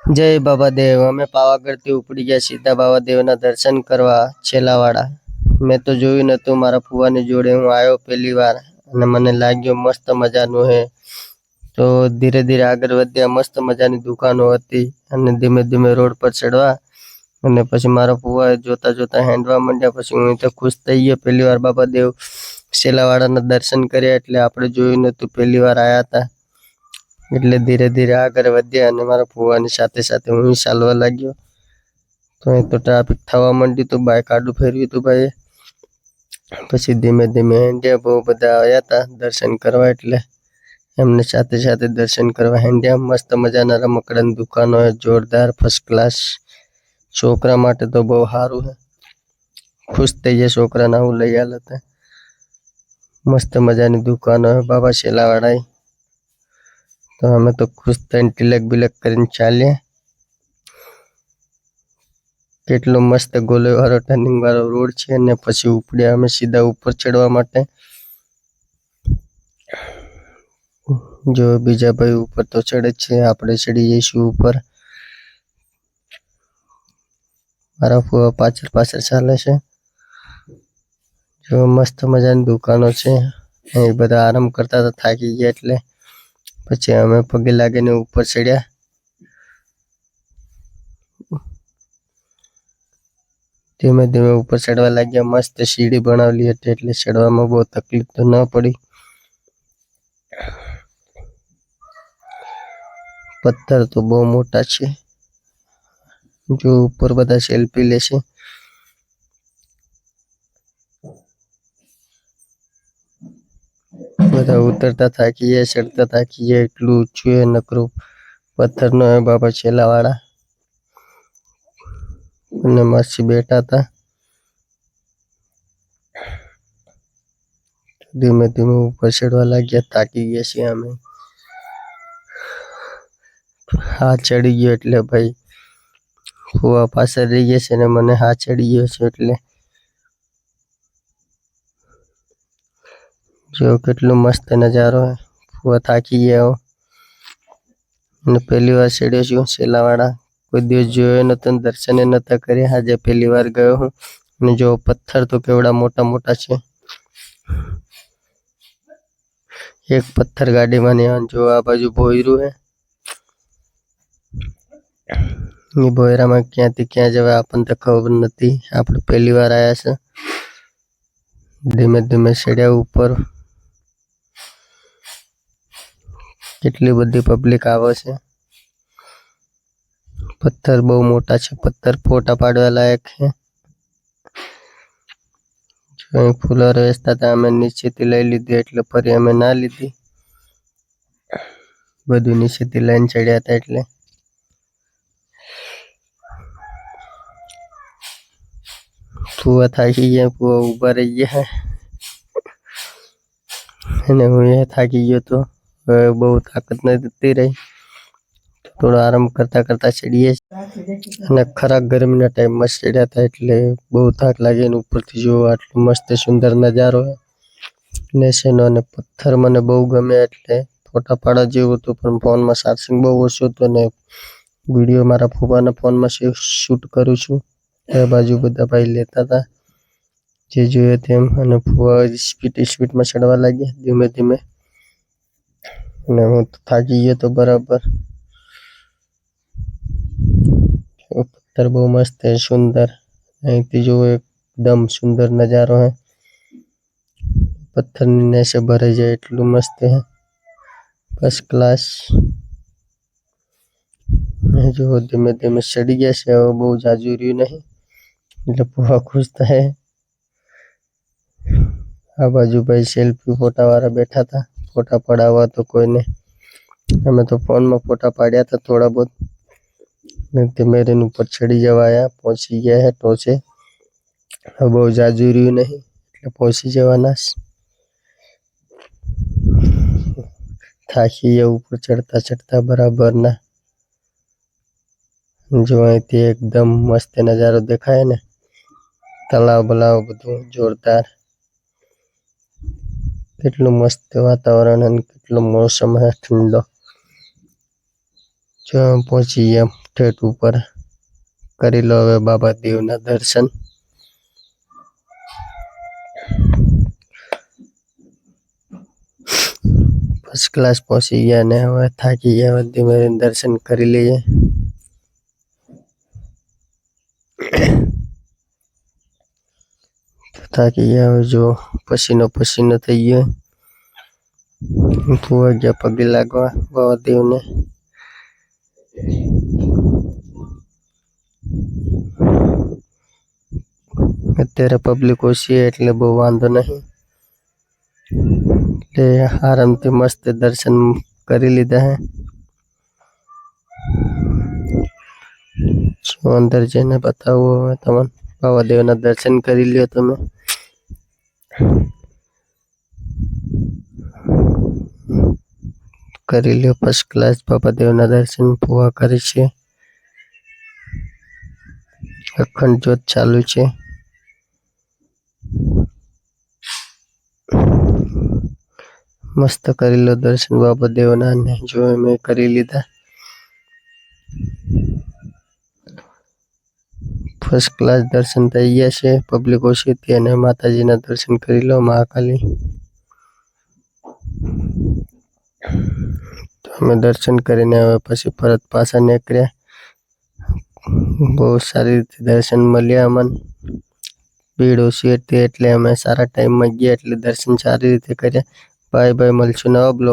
જય બાબાદેવ। અમે પાવાગઢથી ઉપડી ગયા સીધા બાબાદેવના દર્શન કરવા છેલાવાડા। મેં તો જોયું નતું, મારા ફુવાની જોડે હું આવ્યો પહેલી વાર અને મને લાગ્યો મસ્ત મજાનું હે। તો ધીરે ધીરે આગળ વધ્યા। મસ્ત મજાની દુકાનો હતી અને ધીમે ધીમે રોડ પર ચડવા અને પછી મારા ફુવાએ જોતા જોતા હેંડવા માંડ્યા। પછી હું તો ખુશ થઈ ગયો। પહેલી વાર બાબાદેવ છેલાવાડાના દર્શન કર્યા, એટલે આપણે જોયું નતું, પહેલી વાર આવ્યા હતા। એટલે ધીરે ધીરે આગળ વધ્યા અને મારા ફુવાની સાથે સાથે હું ચાલવા લાગ્યો। તો એ તો ટ્રાફિક થવા માંડ્યું તો બાઇક આડું ફેરવ્યું હતું ભાઈએ। પછી ધીમે ધીમે હેંડ્યા। બહુ બધા આવ્યા હતા દર્શન કરવા, એટલે એમને સાથે સાથે દર્શન કરવા હેંડ્યા। મસ્ત મજાના રમકડાની દુકાનો હે, જોરદાર ફર્સ્ટ ક્લાસ। છોકરા માટે તો બહુ સારું હે, ખુશ થઈ જાય છોકરાને આવું લઈ આલે તો। મસ્ત મજાની દુકાનો હે બાબા છેલાવાડા। તો અમે તો ખુશ થઈને તિલક બિલક કરીને ચાલ્યા। કેટલો મસ્ત ગોલે વાળો ટર્નિંગ વાળો રોડ છે ને પછી ઉપડ્યા અમે સીધા ઉપર ચડવા માટે। જો બીજા ભાઈ ઉપર તો ચડે છે, આપણે ચડી જઈશું ઉપર। મારા ફુવા પાછળ પાછળ ચાલે છે। જો મસ્ત મજાની દુકાનો છે, અહીં બધા આરામ કરતા હતા થાકી ગયા, એટલે પછી અમે પગે લાગીને ઉપર ચડ્યા। ધીમે ધીમે ઉપર ચડવા લાગ્યા। મસ્ત સીડી બનાવેલી હતી, એટલે ચડવામાં બહુ તકલીફ તો ન પડી। પથ્થર તો બહુ મોટા છે। જો ઉપર બધા સેલ્ફી લેશે। બધા ઉતરતા થાકી જાય, ચડતા થાકી જાય, એટલું ઊંચું હે, નકરું પથ્થરનો હે બાબા છેલાવાડા। અને માસી બેઠા હતા। ધીમે ધીમે ઉપર ચડવા લાગ્યા, થાકી ગયા છીએ અમે। હા ચડી ગયો એટલે ભાઈ ફુવા પાછળ રહી ગયા છે ને મને હા ચડી ગયો છે, એટલે જો કેટલો મસ્ત નજારો હે। ફુવા થાકી ગયા અને પહેલી વાર ચડ્યો છું છેલાવાડા। કોઈ દિવસ જોયો નતો, દર્શને નતા કર્યા, આજે પહેલી વાર ગયો હું। અને જો પથ્થર તો કેવડા મોટા મોટા છે। એક પથ્થર ગાડીમાં ને જો આ બાજુ ભોયરું હે। એ ભોયરામાં ક્યાંથી ક્યાં જવાય આપણને તો ખબર નથી, આપણે પહેલી વાર આવ્યા છે। ધીમે ધીમે ચડ્યા ઉપર। કેટલી બધી પબ્લિક આવે છે। પથ્થર બહુ મોટા છે, પથ્થર ફોટા પાડવા લાયક છે। જો ફુલારો વેચતા હતા, અમે નીચેથી લઈ લીધી, એટલે ફરી અમે ના લીધી। બધું નીચેથી લઈને ચડ્યા હતા, એટલે ફુવા થાકી ગયા, ફુવા ઉભા રહી ગયા અને હું એ થાકી ગયો તો હવે બહુ તાકાત નથી રહી, થોડો આરામ કરતા કરતા ચડીએ। અને ખરા ગરમીના ટાઈમમાં ચડ્યા હતા, એટલે બહુ થાક લાગે। ઉપરથી જો આટલો મસ્ત સુંદર નજારો નેસેનો, અને પથ્થર મને બહુ ગમે, એટલે ફોટા પાડવા જેવું હતું, પણ ફોનમાં ચાર્જિંગ બહુ ઓછું હતું ને વિડીયો મારા ફૂફાના ફોનમાં શૂટ કરું છું। એ બાજુ બધા ભાઈ લેતા હતા જે જોઈએ તેમ, અને ફુવા સ્પીડમાં ચડવા લાગ્યા ધીમે ધીમે, અને હું તો થાકી ગયો તો બરાબર। પથ્થર બહુ મસ્ત હે, સુંદર। અહીંથી જો એકદમ સુંદર નજારો હે, પથ્થરની નેસે ભરાઈ જાય એટલું મસ્ત હે, ફર્સ્ટ ક્લાસ। જો ધીમે ધીમે ચડી ગયા છે, હવે બહુ જાજુ રહ્યું નહીં, એટલે ફુવા ખુશ થાય। આ બાજુ ભાઈ સેલ્ફી ફોટા વાળા બેઠા હતા, ફોટા પડાવવા તો કોઈને, અમે તો ફોનમાં ફોટા પાડ્યા હતા થોડા બહુત। ધીમે ધીમે ઉપર ચડી જવા આયા, પહોંચી ગયા હે ટોચે। હવે બહુ જાજુ રહ્યું નહીં, એટલે પહોંચી જવાના। થાકી ગયા ઉપર ચડતા ચડતા બરાબરના। જો અહીંથી એકદમ મસ્ત નજારો દેખાય ને, તળાવ બલાવ બધું જોરદાર। કેટલું મસ્ત વાતાવરણ અને કેટલો મોસમ હે ઠંડો। જો પહોંચી ગયા ઠેઠ ઉપર કરી લો હવે બાબા દેવના દર્શન. ફર્સ્ટ ક્લાસ પહોંચી ગયા ને હવે થાકી ગયા, ધીમે ધીમે દર્શન કરી લઈએ. થાકી ગયા હવે જો પસીનો પસીનો થઈ ગયો. ફુવા ગયા પગે લાગવા બાબા દેવને. અત્યારે પબ્લિક ઓછી એટલે બહુ વાંધો નહીં, એટલે આરામથી મસ્ત દર્શન કરી લીધા હે. જો અંદર જઈને બતાવું હવે તમને. બાબા દેવના દર્શન કરી લ્યો તમે. કરી લ્યો ફર્સ્ટ ક્લાસ બાબા દેવના દર્શન. ફુવા કરી છે, અખંડ જ્યોત ચાલુ છે. મસ્ત કરી લો દર્શન બાબા દેવના ને જો મેં કરી લીધા. ફર્સ્ટ ક્લાસ દર્શન થઈ ગયા છે. પબ્લિક ઓછી હતી અને માતાજીના દર્શન કરી લો મહાકાલી. તો અમે દર્શન કરીને હવે પછી પરત પાછા નીકળ્યા. બહુ સારી રીતે દર્શન મળ્યા અમને. ભીડ ઓછી હતી એટલે અમે સારા ટાઈમમાં ગયા એટલે દર્શન સારી રીતે કર્યા. બાય બાય, મળશું નવા બ્લોગ.